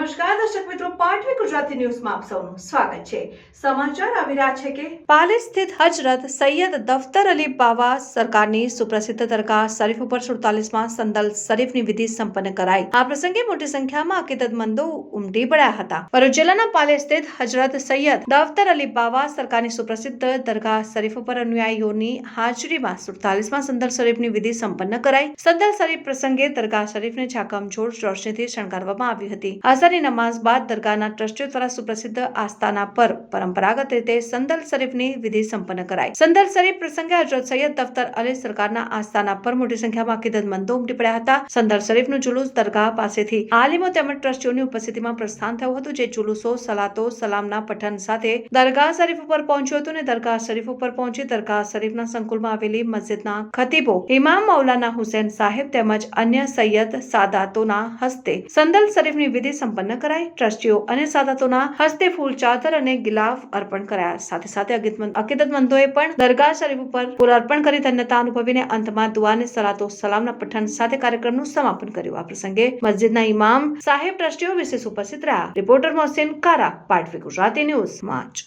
નમસ્કાર દર્શક મિત્રો, પાટવી ગુજરાતી ન્યૂઝમાં આપ સૌનું સ્વાગત છે। સમાચાર આવી રહ્યા છે કે પાલી સ્થિત હજરત સૈયદ દફતર અલી બાવા સરકારની સુપ્રસિદ્ધ દરગાહ શરીફ ઉપર 47માં સંદલ શરીફની વિધિ સંપન્ન કરાઈ। આ પ્રસંગે મોટી સંખ્યામાં અકીદતમંદો ઉમટી પડ્યા હતા। ભરૂચ જિલ્લાના પાલી સ્થિત હજરત સૈયદ દફતર અલી બાવા સરકારની સુપ્રસિદ્ધ દરગાહ શરીફ ઉપર અનુયાયીઓની હાજરીમાં 47માં સંદલ શરીફની વિધિ સંપન્ન કરાઈ। સંદલ શરીફ પ્રસંગે દરગાહ શરીફને ઝાકમઝોળ રોશનીથી શણગારવામાં આવી હતી। અસરની નમાઝ બાદ દરગાહના ટ્રસ્ટીઓ દ્વારા સુપ્રસિદ્ધ આસ્થાના પર પરંપરાગત રીતે સંદલ શરીફની વિધિ સંપન્ન કરાઈ। સંદલ શરીફ પ્રસંગે હજરત સૈયદ દફતર અલી સરકારના આસ્થાના પર મોટી સંખ્યામાં અકીદતમંદો ઉમટી પડ્યા હતા। સંદલ શરીફનું જુલુસ દરગાહ પાસેથી આલિમો તેમજ ટ્રસ્ટીઓની ઉપસ્થિતિમાં પ્રસ્થાન થયું હતું, જે જુલુસો સલાતો સલામના પઠન સાથે દરગાહ શરીફ ઉપર પહોંચ્યું હતું અને દરગાહ શરીફ ઉપર પહોંચી દરગાહ શરીફના સંકુલમાં આવેલી મસ્જિદના ખતીબો ઇમામ મૌલાના હુસૈન સાહેબ તેમજ અન્ય સૈયદ સાદાતોના હસ્તે સંદલ શરીફની વિધિ સંપન્ન કરાઈ। ટ્રસ્ટીઓ અને સાદાતોના હસ્તે ફૂલ ચાદર અને ગિલાફ અર્પણ કરાયા। સાથે સાથે અકીદતમંદોએ પણ દરગાહ શરીફ ઉપર ફૂલ અર્પણ કરી ધન્યતા અનુભવીને અંતમાં દુઆ અને સલાતો સલામના પઠન સાથે કાર્યક્રમનું સમાપન કર્યું। આ પ્રસંગે મસ્જિદના ઇમામ સાહેબ ટ્રસ્ટીઓ વિશેષ ઉપસ્થિત રહ્યા। રિપોર્ટર મોહસિન કારા, પાટવી ગુજરાતી ન્યૂઝ, માંચ।